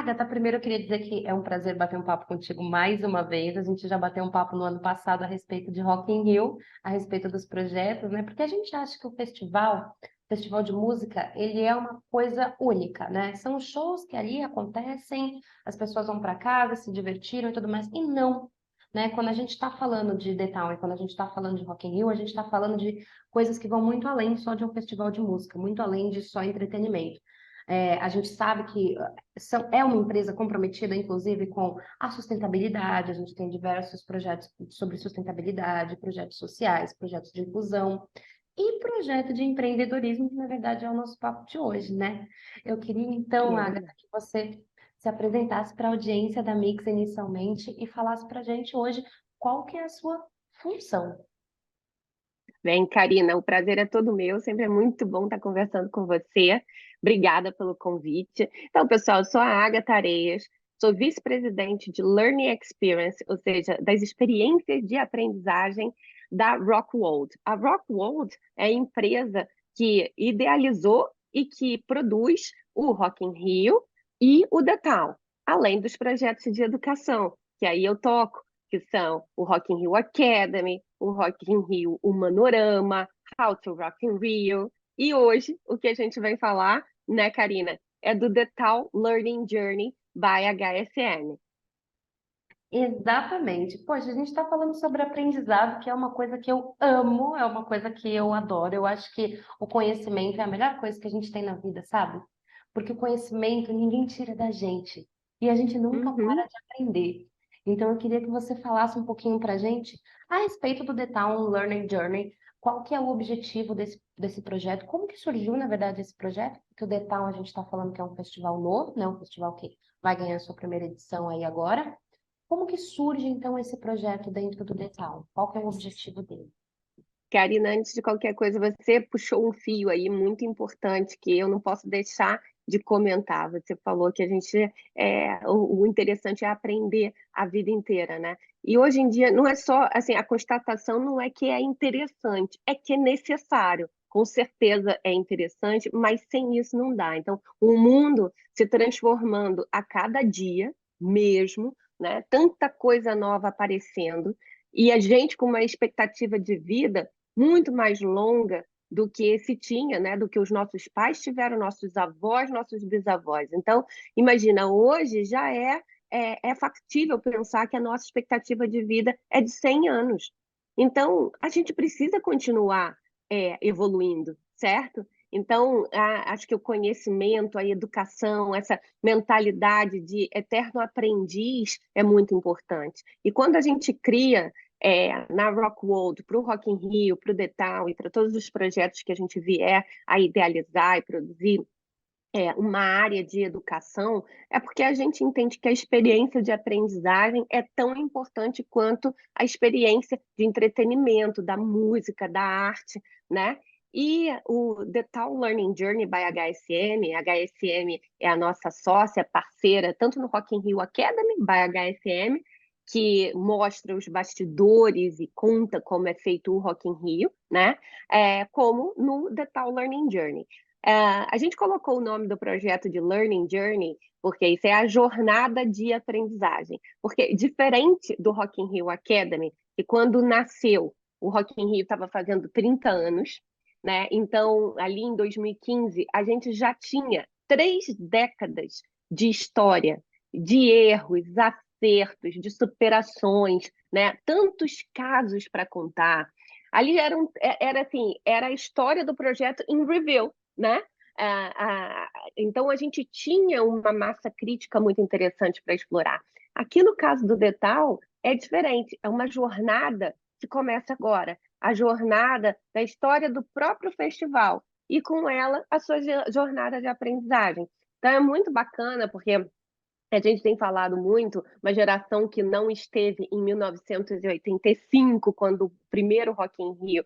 Agatha, primeiro eu queria dizer que é um prazer bater um papo contigo mais uma vez. A gente já bateu um papo no ano passado a respeito de Rock in Rio, a respeito dos projetos, né? Porque a gente acha que o festival de música, ele é uma coisa única, né? São shows que ali acontecem, as pessoas vão para casa, se divertiram e tudo mais. E não, né? Quando a gente está falando de The Town e quando a gente está falando de Rock in Rio, a gente está falando de coisas que vão muito além só de um festival de música, muito além de só entretenimento. A gente sabe que é uma empresa comprometida, inclusive, com a sustentabilidade. A gente tem diversos projetos sobre sustentabilidade, projetos sociais, projetos de inclusão e projeto de empreendedorismo, que na verdade é o nosso papo de hoje, né? Eu queria, então, É Agatha, verdade. que você se apresentasse para a audiência da Mix inicialmente e falasse para a gente hoje qual que é a sua função. Bem, Karina, o prazer é todo meu, sempre é muito bom estar conversando com você. Obrigada pelo convite. Então, pessoal, eu sou a Agatha Areias, sou vice-presidente de Learning Experience, ou seja, das experiências de aprendizagem da Rockwold. A Rockwold é a empresa que idealizou e que produz o Rock in Rio e o The Town, além dos projetos de educação, que aí eu toco, que são o Rock in Rio Academy, o Rock in Rio, o Manorama, How to Rock in Rio. E hoje, o que a gente vai falar, né, Karina, é do The Tal Learning Journey by HSM. Exatamente. Poxa, a gente está falando sobre aprendizado, que é uma coisa que eu amo, é uma coisa que eu adoro. Eu acho que o conhecimento é a melhor coisa que a gente tem na vida, sabe? Porque o conhecimento ninguém tira da gente e a gente nunca para Uhum. de aprender. Então, eu queria que você falasse um pouquinho para a gente a respeito do The Town Learning Journey. Qual que é o objetivo desse projeto? Como que surgiu, na verdade, esse projeto? Porque o The Town a gente está falando que é um festival novo, né? Um festival que vai ganhar sua primeira edição aí agora. Como que surge, então, esse projeto dentro do Detal? Qual que é o objetivo dele? Karina, antes de qualquer coisa, você puxou um fio aí muito importante que eu não posso deixar de comentar. Você falou que a gente o interessante é aprender a vida inteira, né? E hoje em dia não é só assim, a constatação não é que é interessante, é que é necessário. Com certeza é interessante, mas sem isso não dá. Então, o mundo se transformando a cada dia mesmo, né? Tanta coisa nova aparecendo e a gente com uma expectativa de vida muito mais longa do que se tinha, né? Do que os nossos pais tiveram, nossos avós, nossos bisavós. Então, imagina, hoje já é factível pensar que a nossa expectativa de vida é de 100 anos. Então, a gente precisa continuar evoluindo, certo? Então, acho que o conhecimento, a educação, essa mentalidade de eterno aprendiz é muito importante. E quando a gente cria na Rockwold, para o Rock in Rio, para o The Town e para todos os projetos que a gente vier a idealizar e produzir uma área de educação, é porque a gente entende que a experiência de aprendizagem é tão importante quanto a experiência de entretenimento, da música, da arte, né? E o The Town Learning Journey by HSM, a HSM é a nossa sócia, parceira, tanto no Rock in Rio Academy by HSM, que mostra os bastidores e conta como é feito o Rock in Rio, né? Como no The Town Learning Journey. A gente colocou o nome do projeto de Learning Journey, porque isso é a jornada de aprendizagem. Porque diferente do Rock in Rio Academy, que quando nasceu, o Rock in Rio estava fazendo 30 anos, né? Então, ali em 2015, a gente já tinha 3 décadas de história, de erros, acertos, de superações, né? Tantos casos para contar. Ali era a história do projeto em review, né? Então a gente tinha uma massa crítica muito interessante para explorar. Aqui no caso do Detal é diferente, é uma jornada que começa agora, a jornada da história do próprio festival e com ela a sua jornada de aprendizagem. Então é muito bacana porque a gente tem falado muito, uma geração que não esteve em 1985, quando o primeiro Rock in Rio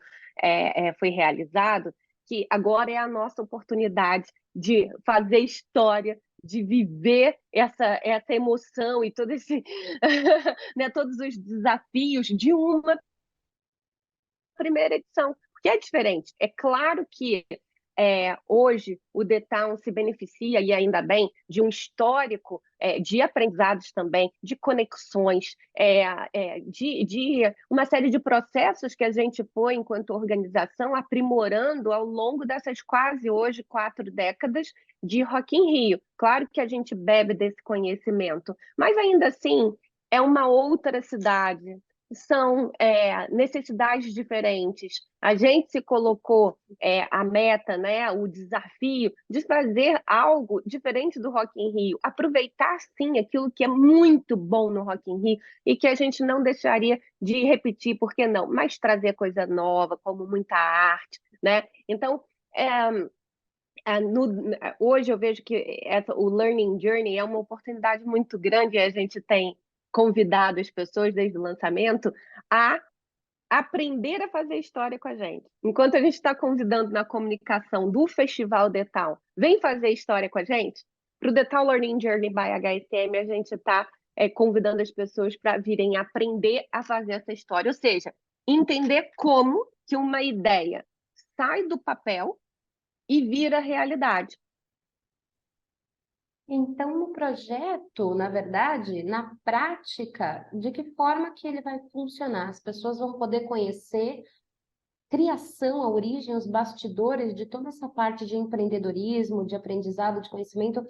foi realizado, que agora é a nossa oportunidade de fazer história, de viver essa emoção e todo né, todos os desafios de uma primeira edição, porque é diferente. É claro que hoje o The Town se beneficia, e ainda bem, de um histórico de aprendizados também, de conexões, de uma série de processos que a gente foi, enquanto organização, aprimorando ao longo dessas quase hoje 4 décadas de Rock in Rio. Claro que a gente bebe desse conhecimento, mas ainda assim é uma outra cidade, são necessidades diferentes. A gente se colocou a meta, né, o desafio de fazer algo diferente do Rock in Rio, aproveitar sim aquilo que é muito bom no Rock in Rio e que a gente não deixaria de repetir, por que não? Mas trazer coisa nova, como muita arte, né? Então, hoje eu vejo que o Learning Journey é uma oportunidade muito grande e a gente tem convidado as pessoas desde o lançamento a aprender a fazer história com a gente. Enquanto a gente está convidando na comunicação do Festival Detal, vem fazer história com a gente, para o Detal Learning Journey by HSM, a gente está convidando as pessoas para virem aprender a fazer essa história, ou seja, entender como que uma ideia sai do papel e vira realidade. Então, no projeto, na verdade, na prática, de que forma que ele vai funcionar? As pessoas vão poder conhecer criação, a origem, os bastidores de toda essa parte de empreendedorismo, de aprendizado, de conhecimento,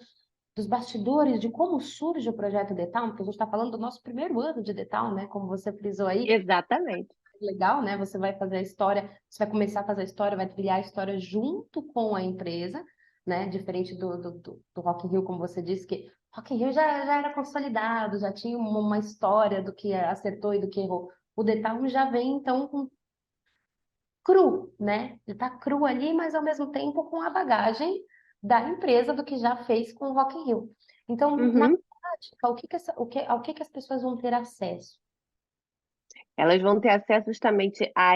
dos bastidores, de como surge o projeto Detal, porque a gente está falando do nosso primeiro ano de Detal, né? Como você frisou aí, Exatamente. legal, né? Você vai fazer a história, você vai começar a fazer a história, vai trilhar a história junto com a empresa, né? Diferente do Rock in Rio, como você disse, que Rock in Rio já era consolidado, já tinha uma história do que acertou e do que errou. O Detal já vem, então, com cru, né? Ele tá cru ali, mas ao mesmo tempo com a bagagem da empresa do que já fez com o Rock in Rio. Então, na Uhum. prática, ao que as pessoas vão ter acesso? Elas vão ter acesso justamente a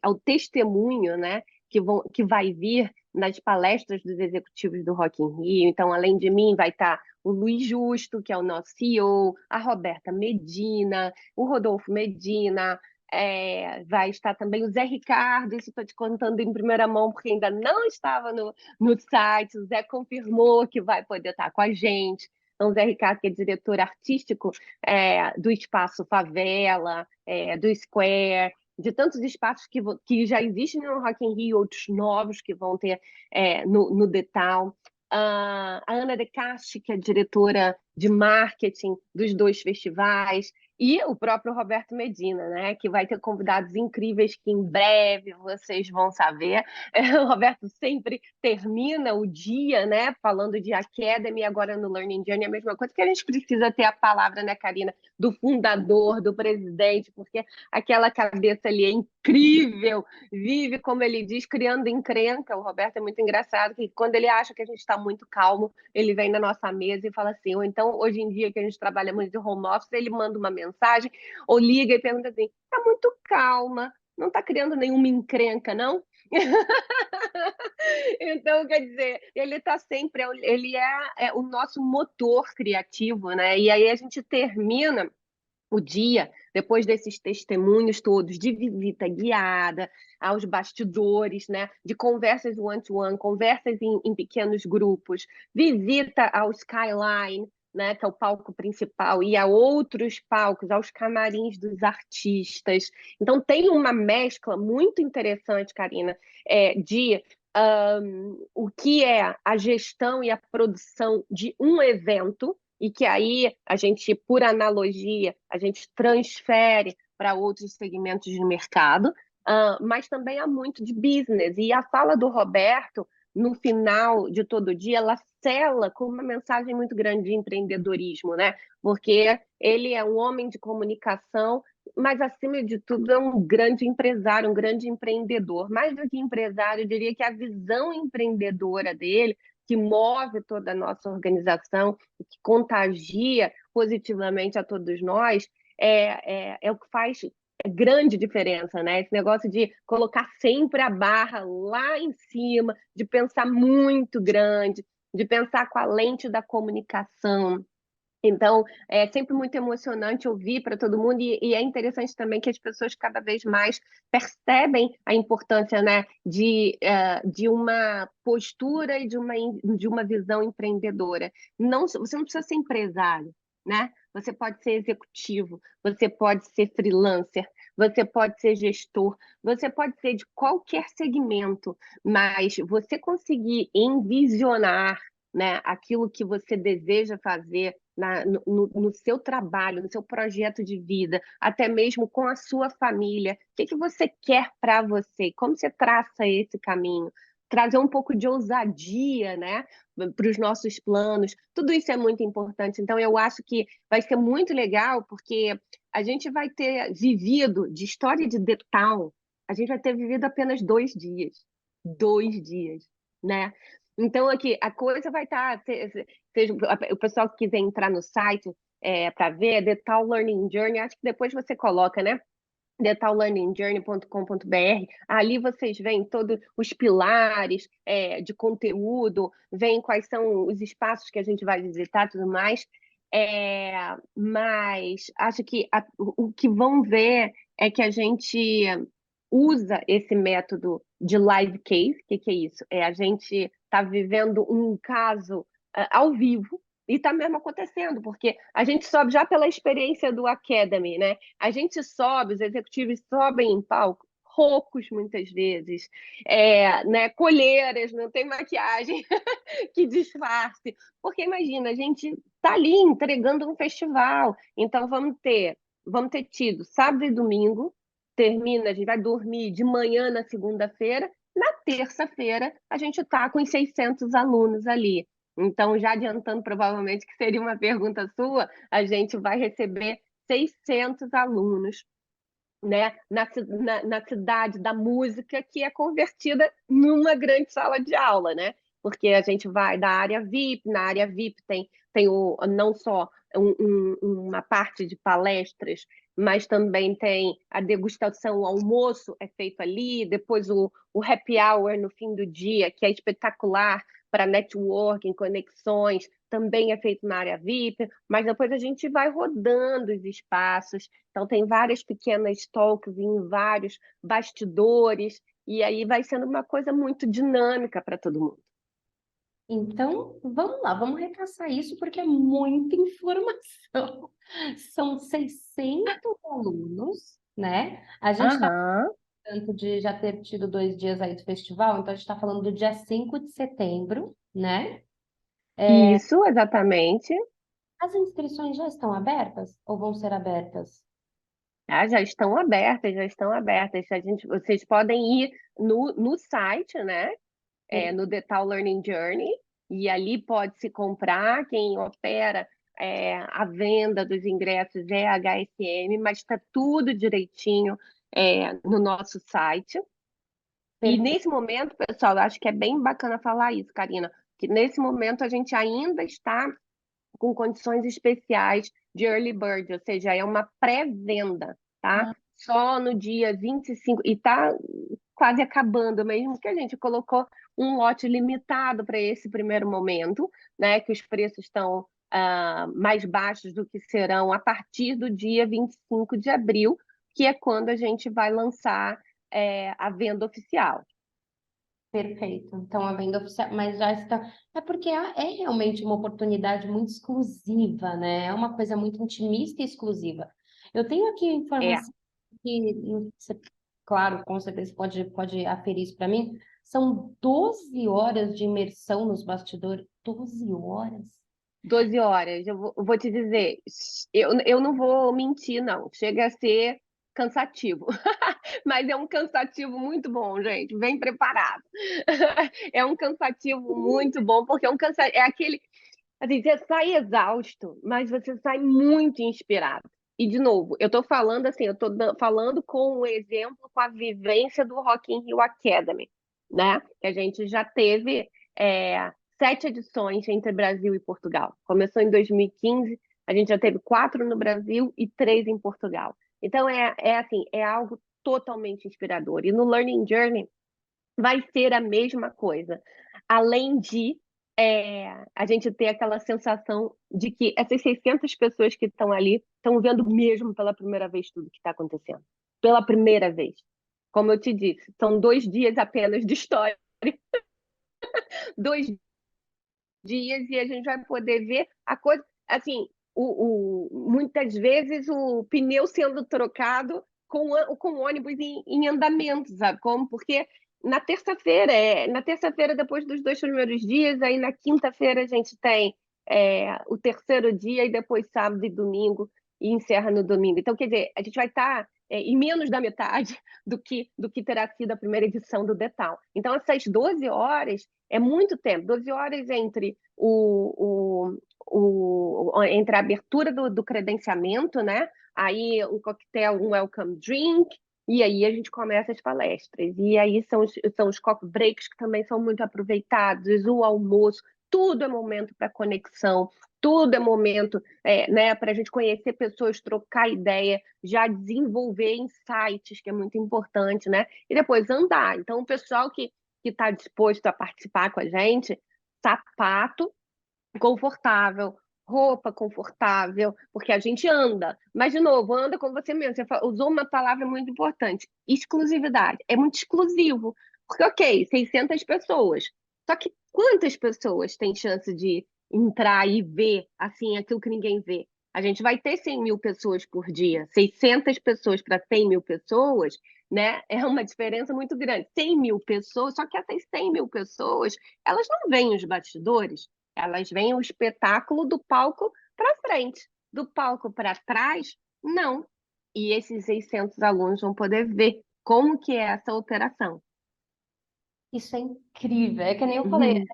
ao testemunho, né, que vai vir nas palestras dos executivos do Rock in Rio. Então, além de mim, vai estar o Luiz Justo, que é o nosso CEO, a Roberta Medina, o Rodolfo Medina, vai estar também o Zé Ricardo, isso estou te contando em primeira mão, porque ainda não estava no site, o Zé confirmou que vai poder estar com a gente. Então, o Zé Ricardo, que é diretor artístico do Espaço Favela, do Square, de tantos espaços que já existem no Rock in Rio, outros novos que vão ter no Detal. A Ana De Casti, que é diretora de marketing dos 2 festivais, e o próprio Roberto Medina, né, que vai ter convidados incríveis que em breve vocês vão saber. O Roberto sempre termina o dia, né, falando de Academy, agora no Learning Journey, a mesma coisa, que a gente precisa ter a palavra, né, Karina, do fundador, do presidente, porque aquela cabeça ali é incrível, vive, como ele diz, criando encrenca. O Roberto é muito engraçado, que quando ele acha que a gente está muito calmo, ele vem na nossa mesa e fala assim, ou então, hoje em dia, que a gente trabalha muito de home office, ele manda uma mensagem, ou liga e pergunta assim, está muito calma, não está criando nenhuma encrenca, não? Então, quer dizer, ele está sempre, ele é o nosso motor criativo, né? E aí a gente termina o dia, depois desses testemunhos todos de visita guiada aos bastidores, né, de conversas one-to-one, conversas em pequenos grupos, visita ao Skyline, né, que é o palco principal, e a outros palcos, aos camarins dos artistas. Então, tem uma mescla muito interessante, Karina, de o que é a gestão e a produção de um evento, e que aí a gente, por analogia, a gente transfere para outros segmentos de mercado, mas também há muito de business. E a fala do Roberto, no final de todo dia, ela sela com uma mensagem muito grande de empreendedorismo, né? Porque ele é um homem de comunicação, mas, acima de tudo, é um grande empresário, um grande empreendedor. Mais do que empresário, eu diria que a visão empreendedora dele, que move toda a nossa organização, que contagia positivamente a todos nós, é o que faz grande diferença, né? Esse negócio de colocar sempre a barra lá em cima, de pensar muito grande, de pensar com a lente da comunicação, Então, é sempre muito emocionante ouvir para todo mundo, e é interessante também que as pessoas cada vez mais percebem a importância, né, de uma postura e de uma visão empreendedora. Não, você não precisa ser empresário, né? Você pode ser executivo, você pode ser freelancer, você pode ser gestor, você pode ser de qualquer segmento, mas você conseguir envisionar, né, aquilo que você deseja fazer no seu trabalho, no seu projeto de vida, até mesmo com a sua família. O que que você quer para você? Como você traça esse caminho? Trazer um pouco de ousadia, né, para os nossos planos. Tudo isso é muito importante. Então, eu acho que vai ser muito legal, porque a gente vai ter vivido de história de The Town, a gente vai ter vivido apenas 2 dias. 2 dias, né? Então, aqui, a coisa vai estar. Seja o pessoal que quiser entrar no site para ver, The Tal Learning Journey, acho que depois você coloca, né? TheTalLearningJourney.com.br. Ali vocês veem todos os pilares de conteúdo, veem quais são os espaços que a gente vai visitar e tudo mais. Mas acho que o que vão ver é que a gente usa esse método de live case. O que, que é isso? É a gente está vivendo um caso ao vivo, e está mesmo acontecendo, porque a gente sobe já pela experiência do Academy, né? A gente sobe, os executivos sobem em palco, roucos muitas vezes, né, colheiras, não tem maquiagem que disfarce. Porque imagina, a gente está ali entregando um festival, então vamos ter tido sábado e domingo, termina, a gente vai dormir de manhã na segunda-feira, na terça-feira a gente está com os 600 alunos ali. Então, já adiantando provavelmente que seria uma pergunta sua, a gente vai receber 600 alunos, né, na cidade da música, que é convertida numa grande sala de aula, né? Porque a gente vai da área VIP, na área VIP tem não só uma parte de palestras, mas também tem a degustação, o almoço é feito ali, depois o happy hour no fim do dia, que é espetacular para networking, conexões, também é feito na área VIP, mas depois a gente vai rodando os espaços, então, tem várias pequenas talks em vários bastidores, e aí vai sendo uma coisa muito dinâmica para todo mundo. Então, vamos lá, vamos repassar isso porque é muita informação. São 600 alunos, né? A gente está Aham, tanto de já ter tido 2 dias aí do festival, então a gente está falando do dia 5 de setembro, né? isso, exatamente. As inscrições já estão abertas ou vão ser abertas? Ah, já estão abertas, já estão abertas. Vocês podem ir no site, né? No The Tal Learning Journey, e ali pode-se comprar. Quem opera a venda dos ingressos é a HSM, mas está tudo direitinho no nosso site. E Perfeito. nesse momento, pessoal, eu acho que é bem bacana falar isso, Karina, que nesse momento a gente ainda está com condições especiais de early bird, ou seja, é uma pré-venda, tá? Ah, Só no dia 25, e tá quase acabando mesmo, que a gente colocou um lote limitado para esse primeiro momento, né? Que os preços estão mais baixos do que serão a partir do dia 25 de abril, que é quando a gente vai lançar a venda oficial. perfeito. Então, a venda oficial, mas já está. É porque é realmente uma oportunidade muito exclusiva, né? É uma coisa muito intimista e exclusiva. Eu tenho aqui É, informação que, claro, com certeza pode aferir isso para mim. São 12 horas de imersão nos bastidores. 12 horas? 12 horas. Eu vou te dizer, eu não vou mentir, não. Chega a ser cansativo. Mas é um cansativo muito bom, gente. Vem preparado. É um cansativo muito bom, porque é aquele. Assim, você sai exausto, mas você sai muito inspirado. E, de novo, eu estou falando assim, eu estou falando com o exemplo, com a vivência do Rock in Rio Academy, né? Que a gente já teve 7 edições entre Brasil e Portugal. Começou em 2015, a gente já teve 4 no Brasil e 3 em Portugal. Então, assim, é algo totalmente inspirador. E no Learning Journey vai ser a mesma coisa. Além de a gente ter aquela sensação de que essas 600 pessoas que estão ali estão vendo mesmo pela primeira vez tudo que está acontecendo. Pela primeira vez. Como eu te disse, são 2 dias apenas de história. 2 dias e a gente vai poder ver a coisa. Assim, muitas vezes o pneu sendo trocado com o ônibus em andamento, sabe como? Porque na terça-feira, depois dos 2 primeiros dias, aí na quinta-feira a gente tem o terceiro dia e depois sábado e domingo e encerra no domingo. Então, quer dizer, a gente vai estar em menos da metade do que terá sido a primeira edição do Detal. Então, essas 12 horas é muito tempo, 12 horas entre a abertura do credenciamento, né? Aí um coquetel, um welcome drink, e aí a gente começa as palestras. E aí são os coffee breaks que também são muito aproveitados, o almoço, tudo é momento para conexão, tudo é momento né, para a gente conhecer pessoas, trocar ideia, já desenvolver insights, que é muito importante, né? E depois andar. Então, o pessoal que está disposto a participar com a gente, sapato confortável, roupa confortável, porque a gente anda. Mas, de novo, anda como você mesmo. Você usou uma palavra muito importante: exclusividade. É muito exclusivo. Porque, ok, 600 pessoas. Só que quantas pessoas têm chance de entrar e ver assim aquilo que ninguém vê? A gente vai ter 100 mil pessoas por dia. 600 pessoas para 100 mil pessoas, né? É uma diferença muito grande. 100 mil pessoas, só que essas 100 mil pessoas, elas não veem os bastidores, elas veem o espetáculo do palco para frente, do palco para trás, não. E esses 600 alunos vão poder ver como que é essa operação. Isso é incrível. É que nem eu falei,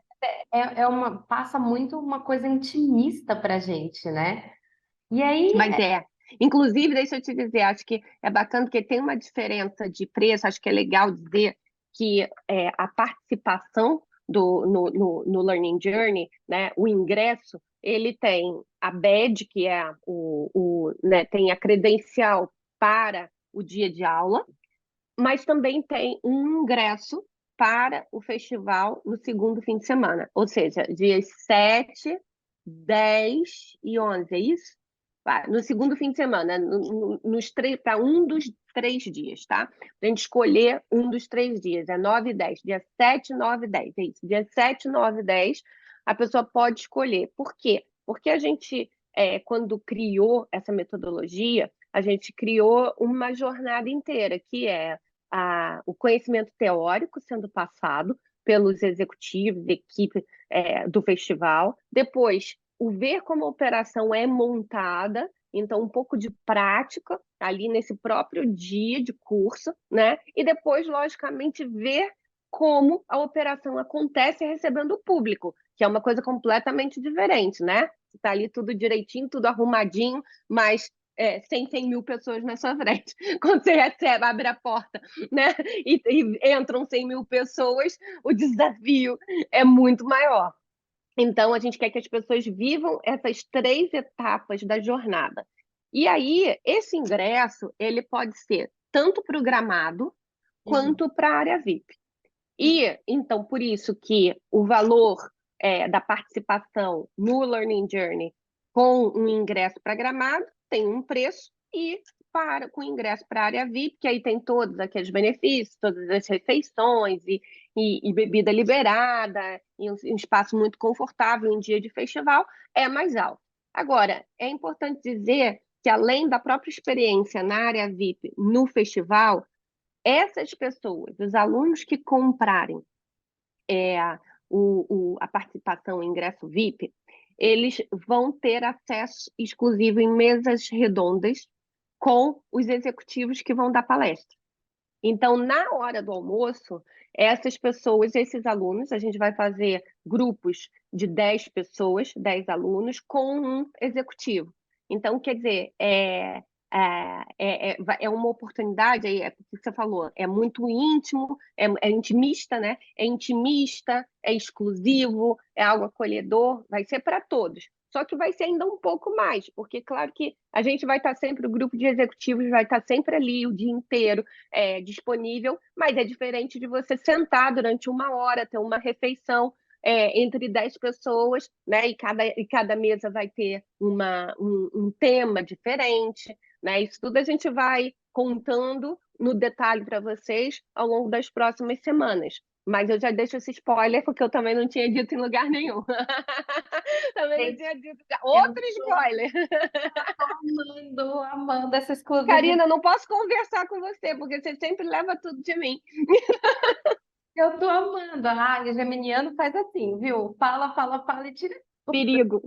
passa muito uma coisa intimista pra gente, né? E aí, Mas inclusive, deixa eu te dizer, acho que é bacana porque tem uma diferença de preço, acho que é legal dizer que a participação no Learning Journey, né, o ingresso, ele tem a badge, que é né, tem a credencial para o dia de aula, mas também tem um ingresso para o festival no segundo fim de semana, ou seja, dias 7, 10 e 11, é isso? No segundo fim de semana, para um dos 3 dias, tá? A gente escolher um dos 3 dias, é 9 e 10, dia 7, 9 e 10, é isso. Dia 7, 9 e 10, a pessoa pode escolher. Por quê? Porque a gente, quando criou essa metodologia, a gente criou uma jornada inteira, que é o conhecimento teórico sendo passado pelos executivos, equipe do festival, depois o ver como a operação é montada, então um pouco de prática ali nesse próprio dia de curso, né? E depois, logicamente, ver como a operação acontece recebendo o público, que é uma coisa completamente diferente, né? Está ali tudo direitinho, tudo arrumadinho, mas 100 mil pessoas na sua frente. Quando você recebe, abre a porta, né? E entram 100 mil pessoas, o desafio é muito maior. Então, a gente quer que as pessoas vivam essas 3 etapas da jornada. E aí, esse ingresso, ele pode ser tanto programado uhum, quanto para a área VIP. E, então, por isso que o valor da participação no Learning Journey com um ingresso programado tem um preço, e com o ingresso para a área VIP, que aí tem todos aqueles benefícios, todas as refeições e bebida liberada, e um espaço muito confortável em dia de festival, é mais alto. Agora, é importante dizer que, além da própria experiência na área VIP no festival, essas pessoas, os alunos que comprarem a participação em ingresso VIP, eles vão ter acesso exclusivo em mesas redondas com os executivos que vão dar palestra. Então, na hora do almoço, essas pessoas, esses alunos, a gente vai fazer grupos de 10 pessoas, 10 alunos, com um executivo. Então, quer dizer, é uma oportunidade, é o que você falou, é muito íntimo, é intimista, né? É intimista, é exclusivo, é algo acolhedor, vai ser para todos. Só que vai ser ainda um pouco mais, porque, claro que a gente vai estar sempre, o grupo de executivos vai estar sempre ali o dia inteiro, disponível, mas é diferente de você sentar durante uma hora, ter uma refeição entre 10 pessoas, né? E cada mesa vai ter um tema diferente, né? Isso tudo a gente vai contando no detalhe para vocês ao longo das próximas semanas. Mas eu já deixo esse spoiler, porque eu também não tinha dito em lugar nenhum. Também não Gente, tinha dito. eu Outro tô spoiler. amando, amando essa exclusividade. Karina, não posso conversar com você, porque você sempre leva tudo de mim. Eu tô amando. Ah, o geminiano faz assim, viu? Fala, fala, fala e tira. Perigo.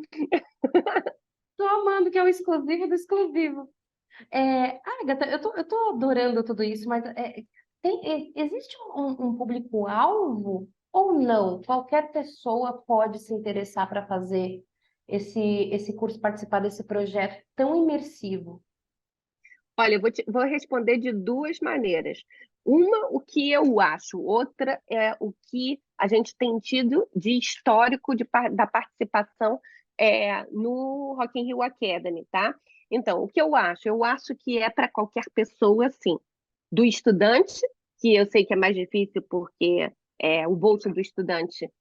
Tô amando que é o exclusivo do exclusivo. Agatha, eu tô adorando tudo isso, mas existe um público-alvo ou não? Qualquer pessoa pode se interessar para fazer esse curso, participar desse projeto tão imersivo. Olha, vou responder de duas maneiras. Uma, o que eu acho, outra é o que a gente tem tido de histórico da participação no Rock in Rio Academy, tá? Então, o que eu acho? Eu acho que é para qualquer pessoa, sim. Do estudante, que eu sei que é mais difícil porque o bolso do estudante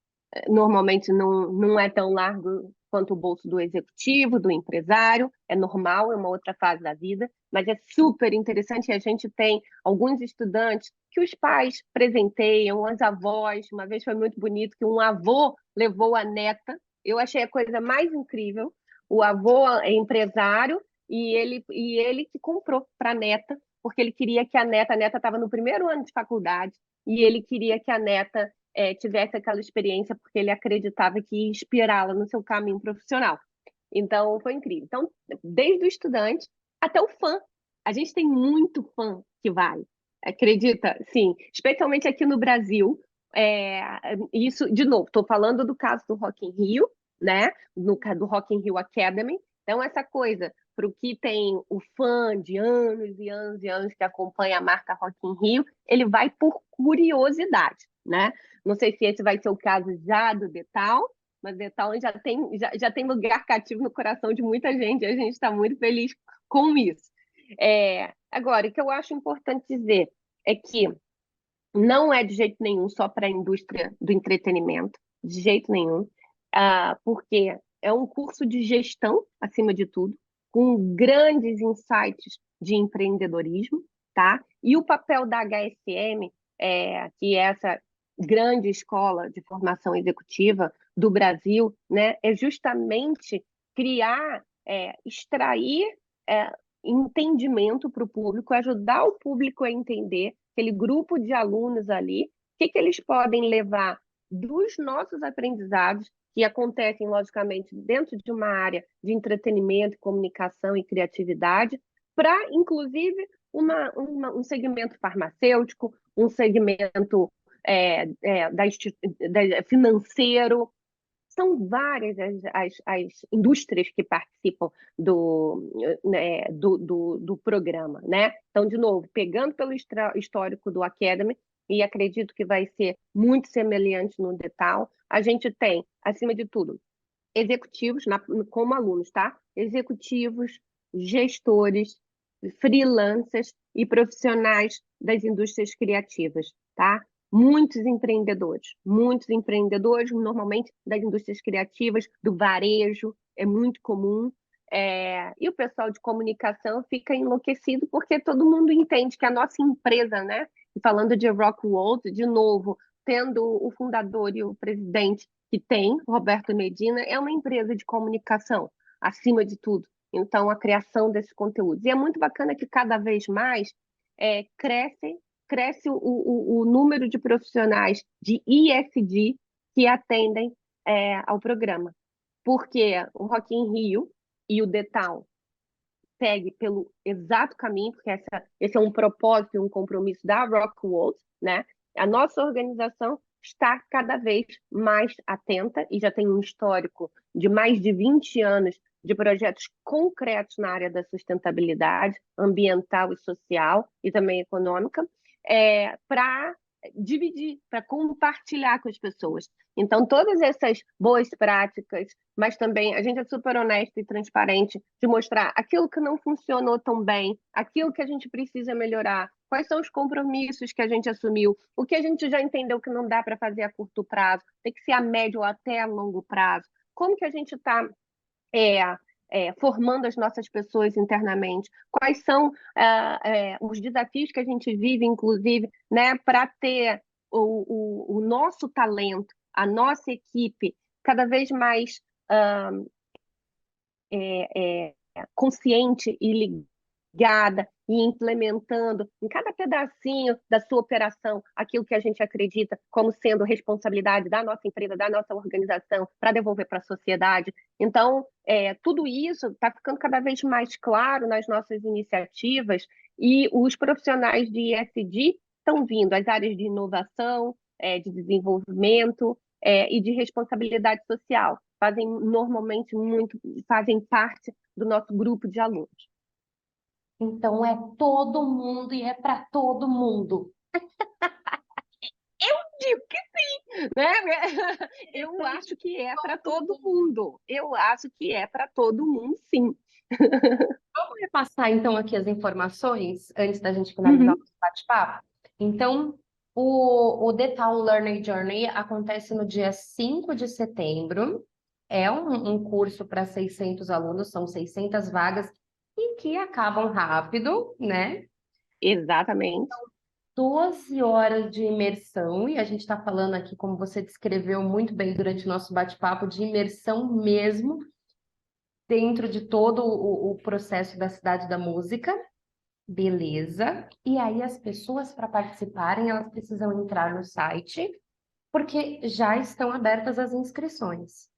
normalmente não é tão largo quanto o bolso do executivo, do empresário, é normal, é uma outra fase da vida, mas é super interessante. A gente tem alguns estudantes que os pais presenteiam, as avós. Uma vez foi muito bonito que um avô levou a neta. Eu achei a coisa mais incrível. O avô é empresário e ele que comprou para a neta, porque ele queria que a neta estava no primeiro ano de faculdade, e ele queria que a neta tivesse aquela experiência, porque ele acreditava que ia inspirá-la no seu caminho profissional. Então, foi incrível. Então, desde o estudante até o fã. A gente tem muito fã que vai. Acredita? Sim. Especialmente aqui no Brasil. É, isso, de novo, estou falando do caso do Rock in Rio, né? Do Rock in Rio Academy. Então, essa coisa, para o que tem o fã de anos e anos e anos que acompanha a marca Rock in Rio, ele vai por curiosidade, né? Não sei se esse vai ser o caso já do Detal, mas Detal já tem lugar cativo no coração de muita gente, e a gente está muito feliz com isso. Agora, o que eu acho importante dizer é que não é de jeito nenhum só para a indústria do entretenimento, de jeito nenhum, porque é um curso de gestão, acima de tudo, com grandes insights de empreendedorismo, tá? E o papel da HSM, que é essa grande escola de formação executiva do Brasil, né, é justamente criar, extrair é, entendimento para o público, ajudar o público a entender aquele grupo de alunos ali, o que eles podem levar dos nossos aprendizados, que acontecem, logicamente, dentro de uma área de entretenimento, comunicação e criatividade, para, inclusive, um segmento farmacêutico, um segmento financeiro. São várias as indústrias que participam do programa, né? Então, de novo, pegando pelo histórico do Academy, e acredito que vai ser muito semelhante no Detal, a gente tem, acima de tudo, executivos, como alunos, tá? Executivos, gestores, freelancers e profissionais das indústrias criativas, tá? Muitos empreendedores, normalmente das indústrias criativas, do varejo, é muito comum. E o pessoal de comunicação fica enlouquecido porque todo mundo entende que a nossa empresa, né? E falando de Rockwool, de novo, tendo o fundador e o presidente que tem, Roberto Medina, é uma empresa de comunicação, acima de tudo. Então, a criação desses conteúdos. E é muito bacana que cada vez mais cresce o número de profissionais de ISD que atendem ao programa. Porque o Rock in Rio e o Detal segue pelo exato caminho, porque esse é um propósito e um compromisso da Rockwool, né? A nossa organização está cada vez mais atenta e já tem um histórico de mais de 20 anos de projetos concretos na área da sustentabilidade ambiental e social e também econômica, para dividir, para compartilhar com as pessoas. Então, todas essas boas práticas, mas também a gente é super honesto e transparente de mostrar aquilo que não funcionou tão bem, aquilo que a gente precisa melhorar, quais são os compromissos que a gente assumiu, o que a gente já entendeu que não dá para fazer a curto prazo, tem que ser a médio ou até a longo prazo. Como que a gente está é, formando as nossas pessoas internamente, quais são os desafios que a gente vive, inclusive, né, para ter o nosso talento, a nossa equipe cada vez mais consciente e ligada e implementando em cada pedacinho da sua operação aquilo que a gente acredita como sendo responsabilidade da nossa empresa, da nossa organização, para devolver para a sociedade. Então, tudo isso está ficando cada vez mais claro nas nossas iniciativas e os profissionais de ESG estão vindo, as áreas de inovação, de desenvolvimento e de responsabilidade social fazem normalmente fazem parte do nosso grupo de alunos. Então é todo mundo e é para todo mundo. Digo que sim, né? Eu acho que é para todo mundo. Eu acho que é para todo mundo, sim. Vamos repassar então aqui as informações antes da gente finalizar o Uhum. nosso bate-papo. Então, o The Town Learning Journey acontece no dia 5 de setembro. É um curso para 600 alunos, são 600 vagas e que acabam rápido, né? Exatamente. 12 horas de imersão, e a gente está falando aqui, como você descreveu muito bem durante o nosso bate-papo, de imersão mesmo dentro de todo o processo da Cidade da Música. Beleza. E aí as pessoas para participarem, elas precisam entrar no site, porque já estão abertas as inscrições.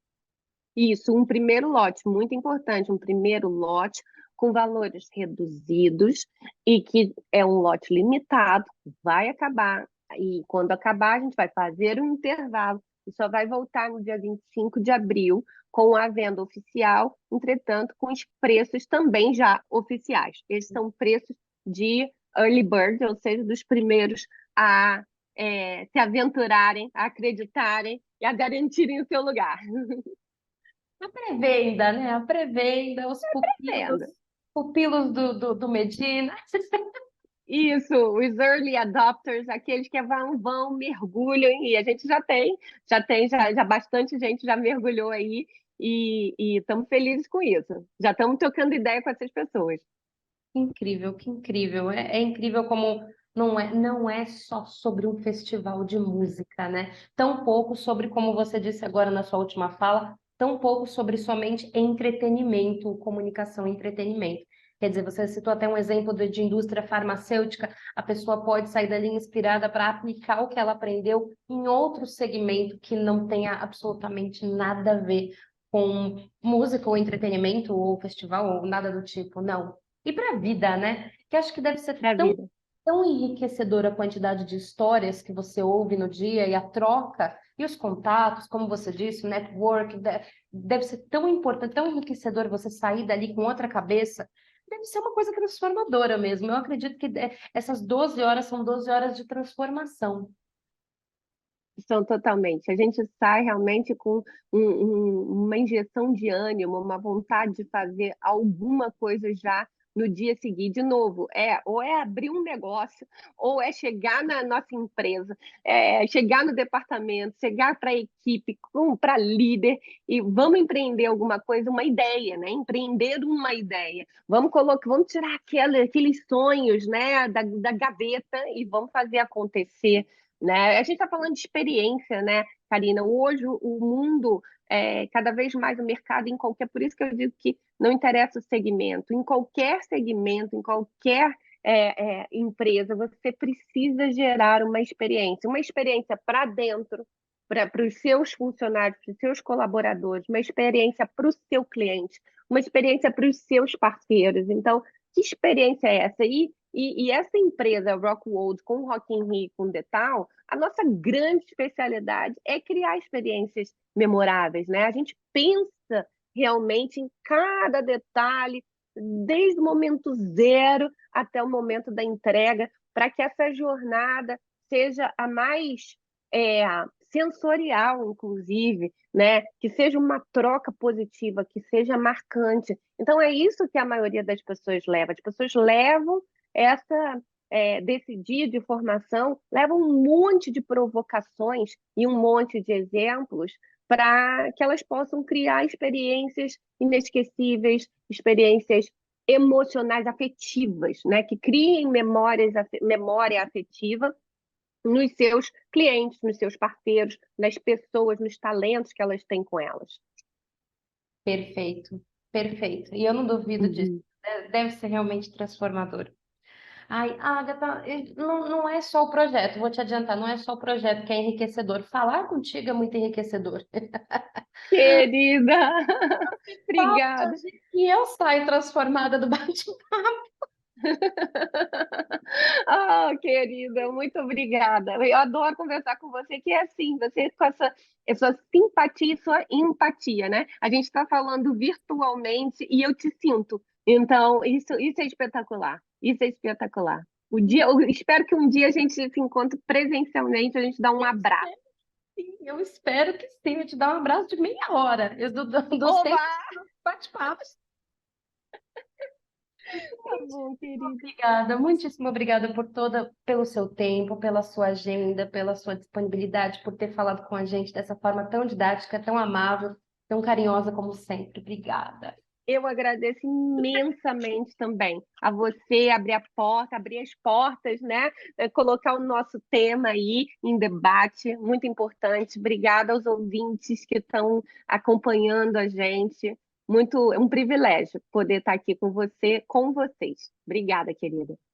Isso, um primeiro lote, muito importante, um primeiro lote com valores reduzidos e que é um lote limitado, vai acabar. E quando acabar, a gente vai fazer um intervalo e só vai voltar no dia 25 de abril com a venda oficial, entretanto, com os preços também já oficiais. Esses são preços de early bird, ou seja, dos primeiros a se aventurarem, a acreditarem e a garantirem o seu lugar. A pré-venda, né? A pré-venda, os pupilos, Venda. pupilos do Medina. Isso, os early adopters, aqueles que vão, mergulham, e a gente já bastante gente já mergulhou aí e estamos felizes com isso. Já estamos trocando ideia com essas pessoas. Que incrível, que incrível. É incrível como não é só sobre um festival de música, né? Tão pouco sobre, como você disse agora na sua última fala, tão pouco sobre somente entretenimento, comunicação e entretenimento. Quer dizer, você citou até um exemplo de indústria farmacêutica, a pessoa pode sair dali inspirada para aplicar o que ela aprendeu em outro segmento que não tenha absolutamente nada a ver com música ou entretenimento ou festival ou nada do tipo, não. E para a vida, né? Que acho que deve ser Da vida. tão enriquecedora a quantidade de histórias que você ouve no dia e a troca e os contatos, como você disse, o network, deve ser tão importante, tão enriquecedor você sair dali com outra cabeça. Deve ser uma coisa transformadora mesmo. Eu acredito que essas 12 horas são 12 horas de transformação. São totalmente. A gente sai realmente com uma injeção de ânimo, uma vontade de fazer alguma coisa já no dia seguinte. De novo, ou é abrir um negócio, ou é chegar na nossa empresa, chegar no departamento, chegar para a equipe, para líder, e vamos empreender alguma coisa, uma ideia, né? Empreender uma ideia. Vamos tirar aqueles sonhos, né, da gaveta e vamos fazer acontecer, né? A gente está falando de experiência, né, Karina? Hoje o mundo, cada vez mais o mercado, por isso que eu digo que não interessa o segmento, em qualquer segmento, em qualquer empresa, você precisa gerar uma experiência para dentro, para os seus funcionários, para os seus colaboradores, uma experiência para o seu cliente, uma experiência para os seus parceiros. Então, que experiência é essa? E essa empresa, Rockwold, com o Rock in Rio, com o Detal, a nossa grande especialidade é criar experiências memoráveis, né? A gente pensa realmente em cada detalhe, desde o momento zero até o momento da entrega, para que essa jornada seja a mais é, sensorial, inclusive, né? Que seja uma troca positiva, que seja marcante. Então, é isso que a maioria das pessoas leva. As pessoas levam desse dia de formação, levam um monte de provocações e um monte de exemplos para que elas possam criar experiências inesquecíveis, experiências emocionais, afetivas, né? Que criem memória afetiva nos seus clientes, nos seus parceiros, nas pessoas, nos talentos que elas têm com elas. Perfeito, perfeito. E eu não duvido disso. Uhum. Deve ser realmente transformador. Ai, Agatha, não é só o projeto, vou te adiantar, não é só o projeto que é enriquecedor. Falar contigo é muito enriquecedor. Querida, Falta obrigada. de que eu saio transformada do bate-papo. Ah, querida, muito obrigada. Eu adoro conversar com você, que é assim, você com essa simpatia e sua empatia, né? A gente está falando virtualmente e eu te sinto. Então, isso é espetacular. Isso é espetacular. Eu espero que um dia a gente se encontre presencialmente, a gente dá um abraço. Sim, eu espero que sim. Eu te dar um abraço de meia hora. Dos Oba! tempos dos bate-papos. Tá bom, querida. Obrigada, muitíssimo obrigada pelo seu tempo, pela sua agenda, pela sua disponibilidade, por ter falado com a gente dessa forma tão didática, tão amável, tão carinhosa como sempre. Obrigada. Eu agradeço imensamente também a você abrir a porta, abrir as portas, né? Colocar o nosso tema aí em debate, muito importante. Obrigada aos ouvintes que estão acompanhando a gente. É um privilégio poder estar aqui com você, com vocês. Obrigada, querida.